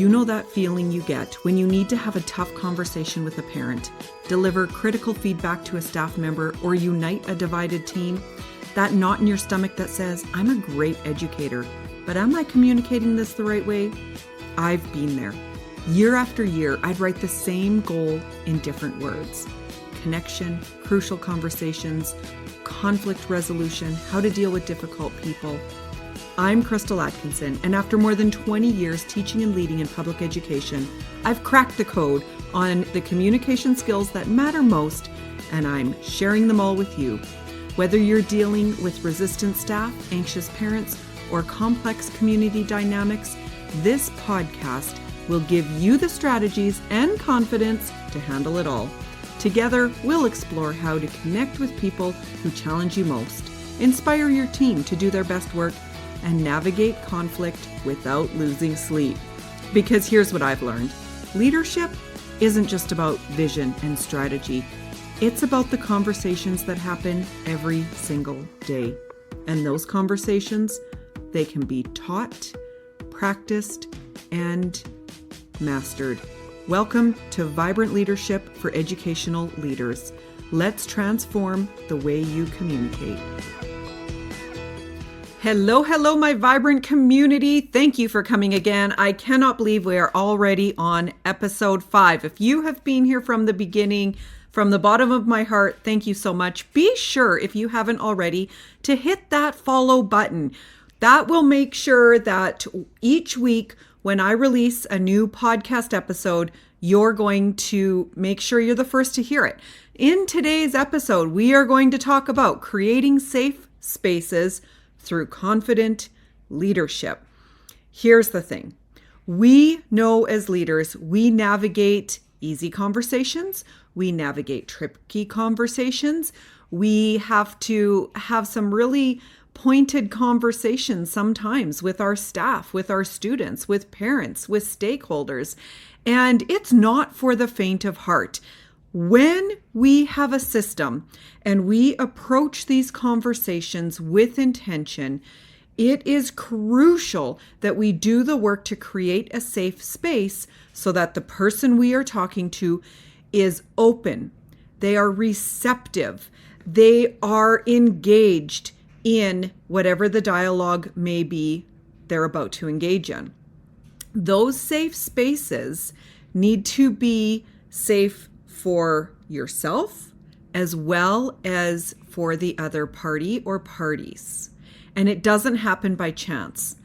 You know that feeling you get when you need to have a tough conversation with a parent, deliver critical feedback to a staff member, or unite a divided team? That knot in your stomach that says, I'm a great educator, but am I communicating this the right way? I've been there. Year after year, I'd write the same goal in different words. Connection, crucial conversations, conflict resolution, how to deal with difficult people. I'm Crystal Atkinson, and after more than 20 years teaching and leading in public education, I've cracked the code on the communication skills that matter most, and I'm sharing them all with you. Whether you're dealing with resistant staff, anxious parents, or complex community dynamics, this podcast will give you the strategies and confidence to handle it all. Together, we'll explore how to connect with people who challenge you most, inspire your team to do their best work, and navigate conflict without losing sleep. Because here's what I've learned. Leadership isn't just about vision and strategy. It's about the conversations that happen every single day. And those conversations, they can be taught, practiced, and mastered. Welcome to Vibrant Leadership for Educational Leaders. Let's transform the way you communicate. Hello, my vibrant community. Thank you for coming again. I cannot believe we are already on episode 5. If you have been here from the beginning, from the bottom of my heart, thank you so much. Be sure, if you haven't already, to hit that follow button. That will make sure that each week when I release a new podcast episode, you're going to make sure you're the first to hear it. In today's episode, we are going to talk about creating safe spaces through confident leadership. Here's the thing. We know as leaders, we navigate easy conversations. We navigate tricky conversations. We have to have some really pointed conversations sometimes with our staff, with our students, with parents, with stakeholders. And it's not for the faint of heart. When we have a system and we approach these conversations with intention, it is crucial that we do the work to create a safe space so that the person we are talking to is open, they are receptive, they are engaged in whatever the dialogue may be they're about to engage in. Those safe spaces need to be safe for yourself as well as for the other party or parties. And it doesn't happen by chance.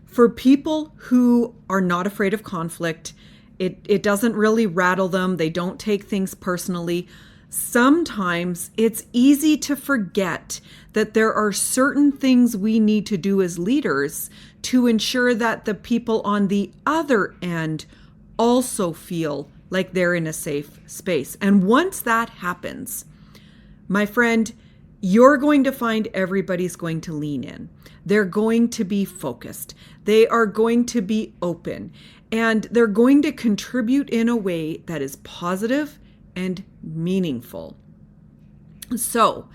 For people who are not afraid of conflict, it doesn't really rattle them. They don't take things personally. Sometimes it's easy to forget that there are certain things we need to do as leaders to ensure that the people on the other end also feel like they're in a safe space. And once that happens, my friend, you're going to find everybody's going to lean in. They're going to be focused. They are going to be open. And they're going to contribute in a way that is positive and meaningful. So,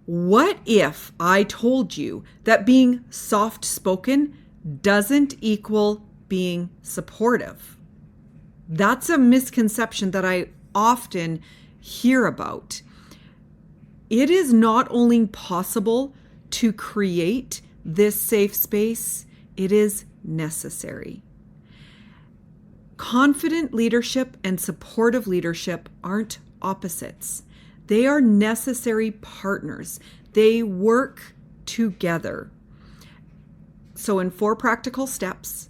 what if I told you that being soft-spoken doesn't equal being supportive? That's a misconception that I often hear about. It is not only possible to create this safe space, it is necessary. Confident leadership and supportive leadership aren't opposites. They are necessary partners. They work together. So in 4 practical steps,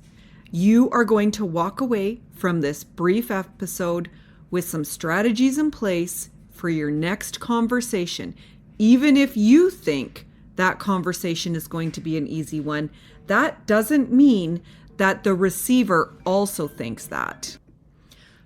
you are going to walk away from this brief episode with some strategies in place for your next conversation. Even if you think that conversation is going to be an easy one, that doesn't mean that the receiver also thinks that.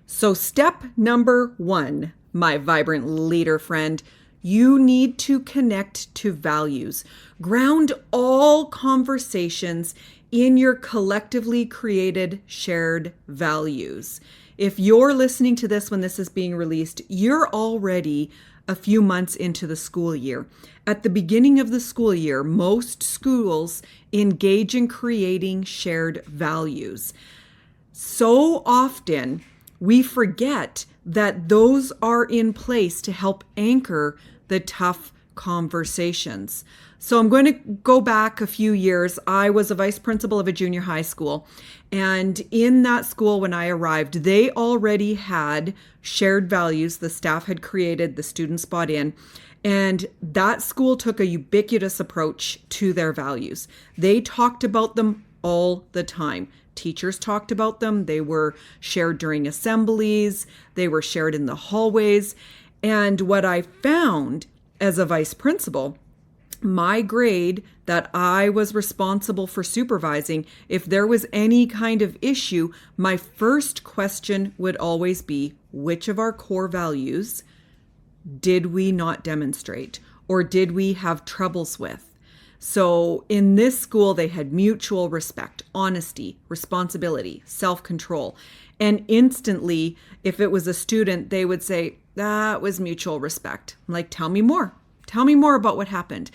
So step number 1, my vibrant leader friend, you need to connect to values. Ground all conversations in your collectively created shared values. If you're listening to this when this is being released, you're already a few months into the school year. At the beginning of the school year, most schools engage in creating shared values. So often we forget that those are in place to help anchor the tough conversations. So I'm going to go back a few years. I was a vice principal of a junior high school. And in that school, when I arrived, they already had shared values. The staff had created, the students bought in. And that school took a ubiquitous approach to their values. They talked about them all the time. Teachers talked about them. They were shared during assemblies. They were shared in the hallways. And what I found as a vice principal, my grade that I was responsible for supervising, if there was any kind of issue, my first question would always be, which of our core values did we not demonstrate or did we have troubles with? So in this school, they had mutual respect, honesty, responsibility, self-control. And instantly, if it was a student, they would say, that was mutual respect. I'm like, tell me more. Tell me more about what happened.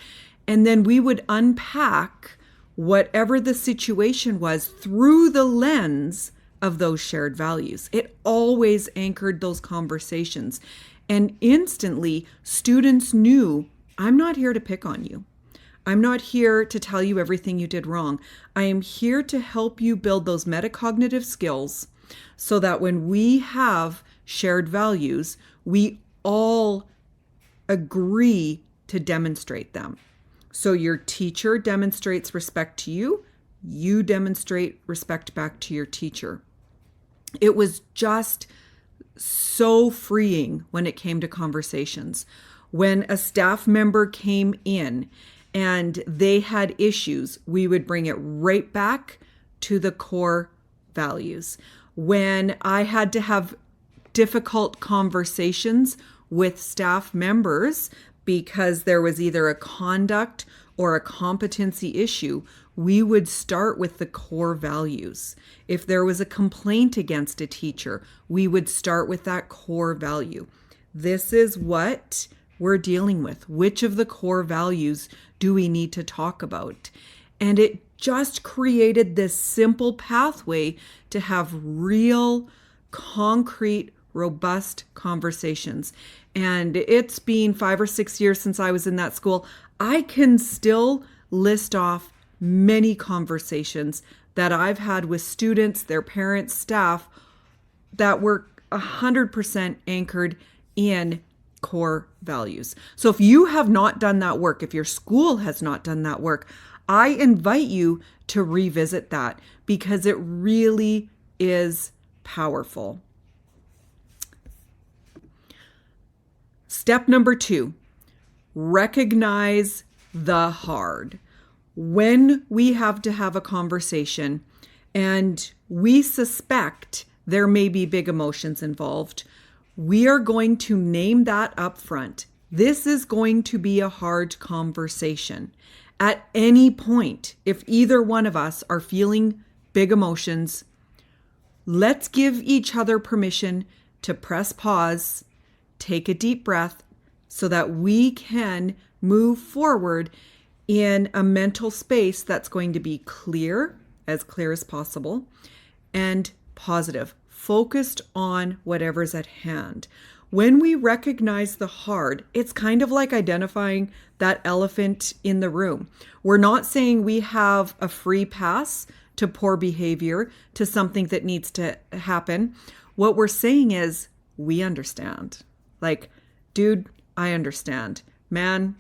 And then we would unpack whatever the situation was through the lens of those shared values. It always anchored those conversations. And instantly, students knew, I'm not here to pick on you. I'm not here to tell you everything you did wrong. I am here to help you build those metacognitive skills so that when we have shared values, we all agree to demonstrate them. So your teacher demonstrates respect to you, you demonstrate respect back to your teacher. It was just so freeing when it came to conversations. When a staff member came in and they had issues, we would bring it right back to the core values. When I had to have difficult conversations with staff members because there was either a conduct or a competency issue, we would start with the core values. If there was a complaint against a teacher, we would start with that core value. This is what we're dealing with. Which of the core values do we need to talk about? And it just created this simple pathway to have real, concrete, robust conversations. And it's been 5 or 6 years since I was in that school. I can still list off many conversations that I've had with students, their parents, staff, that were 100% anchored in core values. So if you have not done that work, if your school has not done that work, I invite you to revisit that because it really is powerful. Step number 2, recognize the hard. When we have to have a conversation and we suspect there may be big emotions involved, we are going to name that up front. This is going to be a hard conversation. At any point, if either one of us are feeling big emotions, let's give each other permission to press pause, take a deep breath, so that we can move forward in a mental space that's going to be clear as possible, and positive, focused on whatever's at hand. When we recognize the hard, it's kind of like identifying that elephant in the room. We're not saying we have a free pass to poor behavior, to something that needs to happen. What we're saying is, we understand. Like, dude, I understand. Man,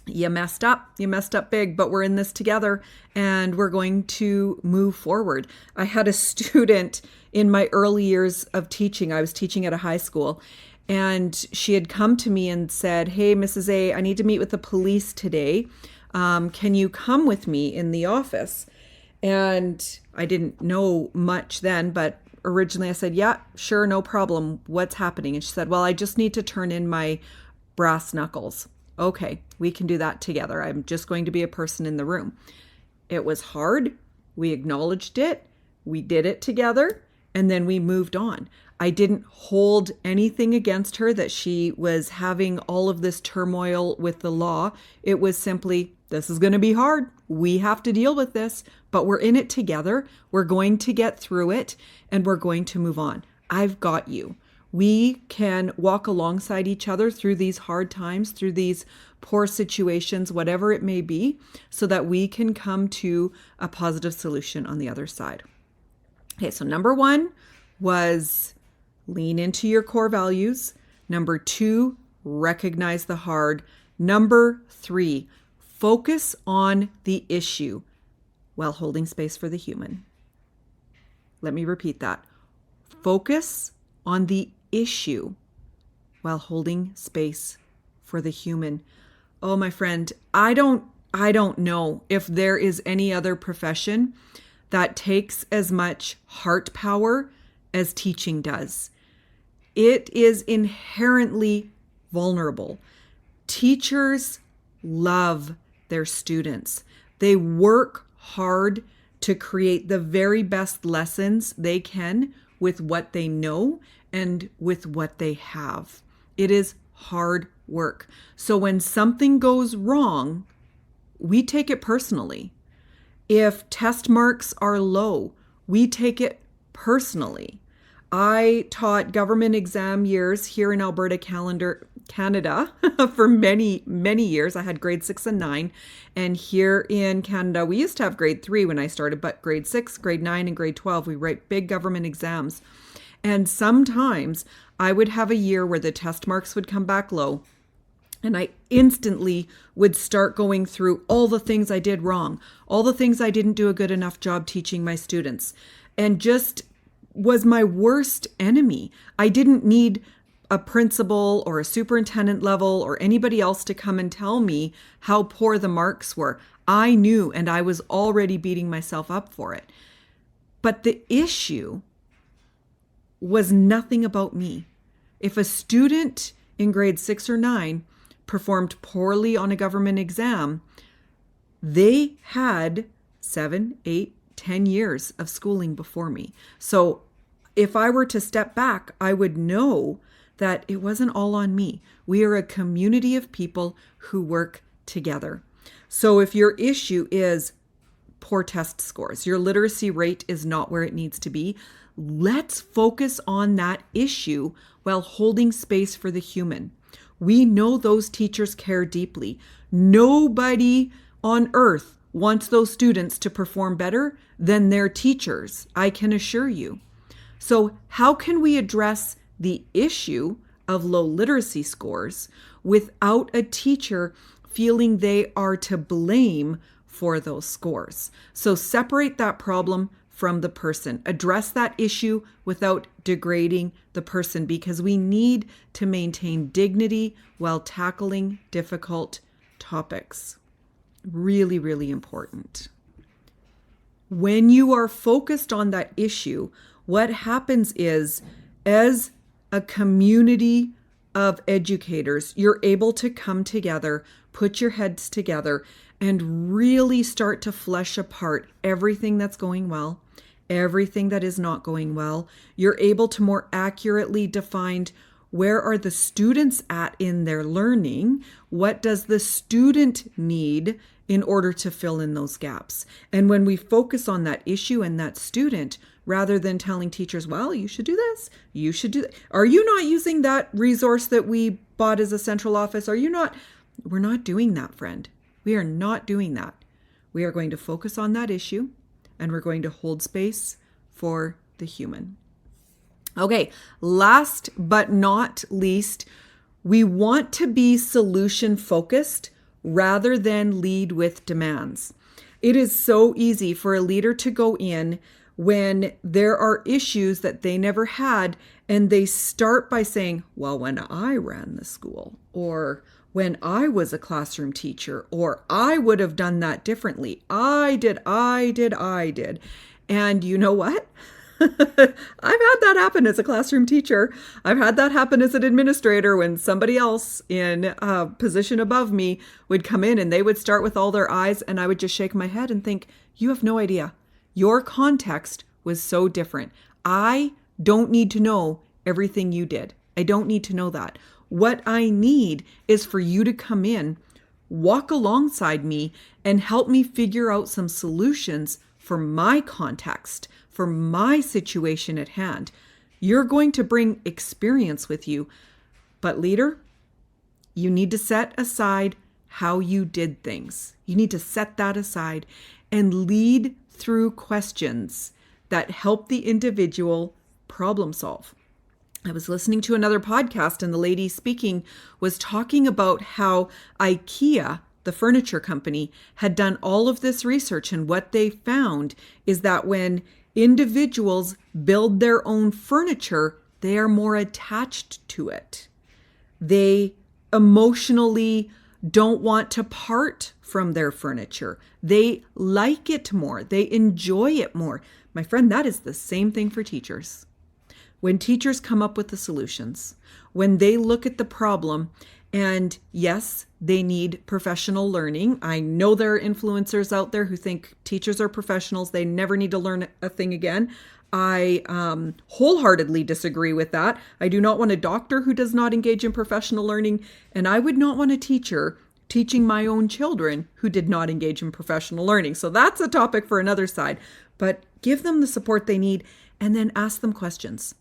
you messed up big, but we're in this together and we're going to move forward. I had a student in my early years of teaching. I was teaching at a high school, and she had come to me and said, "Hey, Mrs. A, I need to meet with the police today. Can you come with me in the office?" And I didn't know much then, but originally I said, "Yeah, sure, no problem. What's happening?" And she said, "Well, I just need to turn in my brass knuckles." Okay, we can do that together. I'm just going to be a person in the room. It was hard. We acknowledged it. We did it together, and then we moved on. I didn't hold anything against her that she was having all of this turmoil with the law. It was simply, This is going to be hard. We have to deal with this, but we're in it together. We're going to get through it and we're going to move on. I've got you. We can walk alongside each other through these hard times, through these poor situations, whatever it may be, so that we can come to a positive solution on the other side. Okay, so number 1 was lean into your core values. Number 2, recognize the hard. Number 3, focus on the issue while holding space for the human. Let me repeat that. Focus on the issue while holding space for the human. Oh, my friend, I don't know if there is any other profession that takes as much heart power as teaching does. It is inherently vulnerable. Teachers love their students. They work hard to create the very best lessons they can with what they know and with what they have. It is hard work. So when something goes wrong, we take it personally. If test marks are low, we take it personally. I taught government exam years here in Alberta, Canada for many, many years. I had grade 6 and 9. And here in Canada, we used to have grade 3 when I started, but grade 6, grade 9, and grade 12, we write big government exams. And sometimes I would have a year where the test marks would come back low. And I instantly would start going through all the things I did wrong, all the things I didn't do a good enough job teaching my students, and just was my worst enemy. I didn't need a principal or a superintendent level or anybody else to come and tell me how poor the marks were. I knew, and I was already beating myself up for it. But the issue was nothing about me. If a student in grade 6 or 9 performed poorly on a government exam, they had 7, 8, 10 years of schooling before me. So if I were to step back, I would know that it wasn't all on me. We are a community of people who work together. So if your issue is poor test scores, your literacy rate is not where it needs to be, let's focus on that issue while holding space for the human. We know those teachers care deeply. Nobody on earth wants those students to perform better than their teachers, I can assure you. So how can we address the issue of low literacy scores without a teacher feeling they are to blame for those scores? So separate that problem from the person. Address that issue without degrading the person, because we need to maintain dignity while tackling difficult topics. Really, really important. When you are focused on that issue, what happens is, as a community of educators, you're able to come together, put your heads together, and really start to flesh apart everything that's going well, everything that is not going well. You're able to more accurately define where are the students at in their learning, what does the student need in order to fill in those gaps. And when we focus on that issue and that student, rather than telling teachers, well, you should do this, you should do that. Are you not using that resource that we bought as a central office? Are you not? We're not doing that, friend. We are not doing that. We are going to focus on that issue, and we're going to hold space for the human. Okay, last but not least, we want to be solution focused rather than lead with demands. It is so easy for a leader to go in when there are issues that they never had, and they start by saying, well, when I ran the school, or when I was a classroom teacher, or I would have done that differently. I did. And you know what? I've had that happen as a classroom teacher. I've had that happen as an administrator when somebody else in a position above me would come in and they would start with all their I's, and I would just shake my head and think, you have no idea. Your context was so different. I don't need to know everything you did. I don't need to know that. What I need is for you to come in walk alongside me and help me figure out some solutions for my context, for my situation at hand. You're going to bring experience with you. But leader, you need to set aside how you did things. You need to set that aside and lead through questions that help the individual problem solve. I was listening to another podcast, and the lady speaking was talking about how IKEA, the furniture company, had done all of this research, and what they found is that when individuals build their own furniture, they are more attached to it. They emotionally don't want to part from their furniture. They like it more. They enjoy it more. My friend, that is the same thing for teachers. When teachers come up with the solutions, when they look at the problem, and yes, they need professional learning. I know there are influencers out there who think teachers are professionals. They never need to learn a thing again. I wholeheartedly disagree with that. I do not want a doctor who does not engage in professional learning, and I would not want a teacher teaching my own children who did not engage in professional learning. So that's a topic for another side. But give them the support they need, and then ask them questions.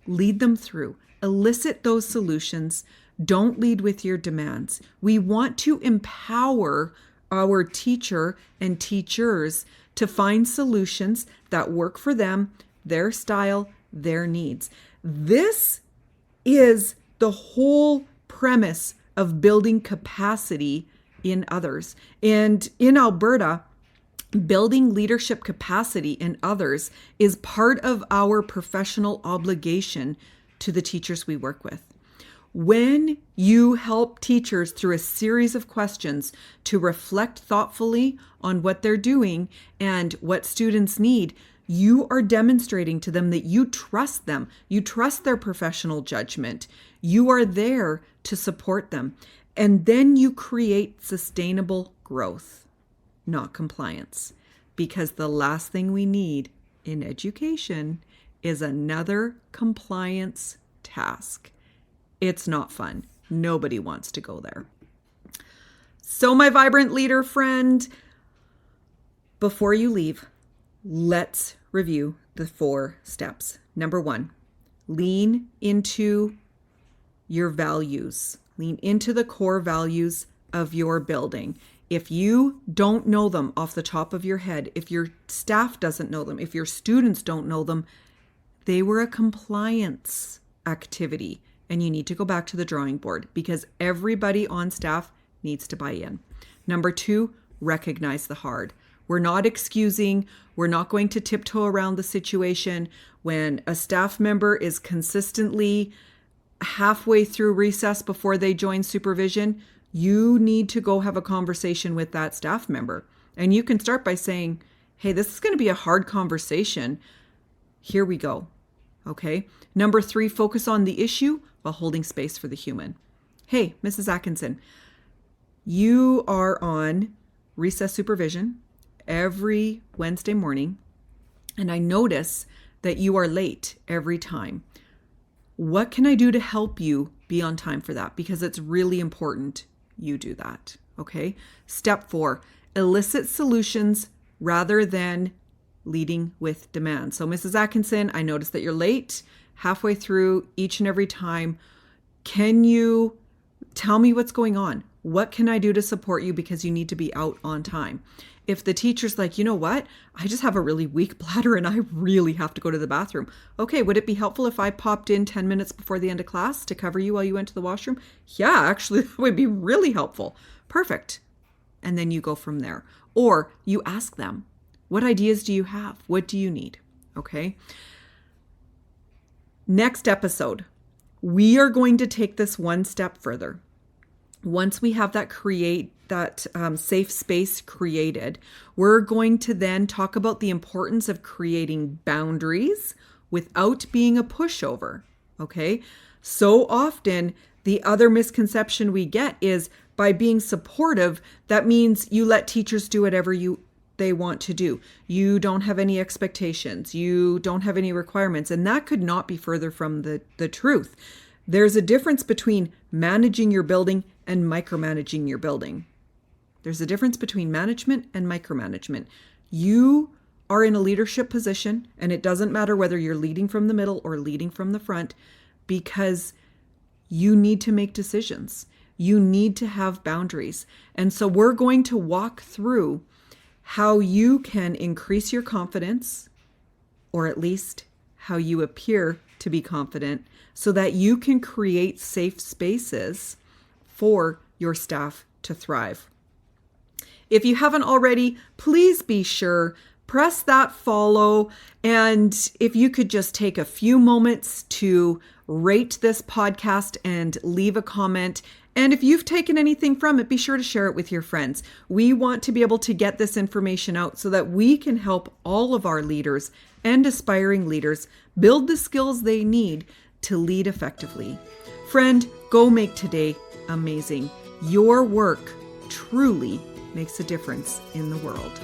Lead them through. Elicit those solutions. Don't lead with your demands. We want to empower our teacher and teachers to find solutions that work for them, their style, their needs. This is the whole premise of building capacity in others. And in Alberta, building leadership capacity in others is part of our professional obligation to the teachers we work with. When you help teachers through a series of questions to reflect thoughtfully on what they're doing and what students need, you are demonstrating to them that you trust them. You trust their professional judgment. You are there to support them. And then you create sustainable growth, not compliance. Because the last thing we need in education is another compliance task. It's not fun. Nobody wants to go there. So my vibrant leader friend, before you leave, let's review the 4 steps. Number 1, lean into your values. Lean into the core values of your building. If you don't know them off the top of your head, if your staff doesn't know them, if your students don't know them, they were a compliance activity. And you need to go back to the drawing board because everybody on staff needs to buy in. Number 2, recognize the hard. We're not excusing. We're not going to tiptoe around the situation. When a staff member is consistently halfway through recess before they join supervision, you need to go have a conversation with that staff member. And you can start by saying, hey, this is going to be a hard conversation. Here we go. Okay. Number 3, focus on the issue while holding space for the human. Hey, Mrs. Atkinson, you are on recess supervision every Wednesday morning, and I notice that you are late every time. What can I do to help you be on time for that? Because it's really important you do that. Okay. Step 4, elicit solutions rather than leading with demands. So Mrs. Atkinson, I noticed that you're late halfway through each and every time. Can you tell me what's going on? What can I do to support you because you need to be out on time? If the teacher's like, you know what, I just have a really weak bladder and I really have to go to the bathroom. Okay, would it be helpful if I popped in 10 minutes before the end of class to cover you while you went to the washroom? Yeah, actually, that would be really helpful. Perfect. And then you go from there. Or you ask them, what ideas do you have? What do you need? Okay. Next episode, we are going to take this one step further. Once we have that safe space created, we're going to then talk about the importance of creating boundaries without being a pushover. Okay. So often the other misconception we get is by being supportive, that means you let teachers do whatever they want to do. You don't have any expectations. You don't have any requirements. And that could not be further from the truth. There's a difference between managing your building and micromanaging your building. There's a difference between management and micromanagement. You are in a leadership position, and it doesn't matter whether you're leading from the middle or leading from the front, because you need to make decisions. You need to have boundaries. And so we're going to walk through how you can increase your confidence, or at least how you appear to be confident, so that you can create safe spaces for your staff to thrive. If you haven't already, please be sure, press that follow. And if you could just take a few moments to rate this podcast and leave a comment. And if you've taken anything from it, be sure to share it with your friends. We want to be able to get this information out so that we can help all of our leaders and aspiring leaders build the skills they need to lead effectively. Friend, go make today amazing. Your work truly makes a difference in the world.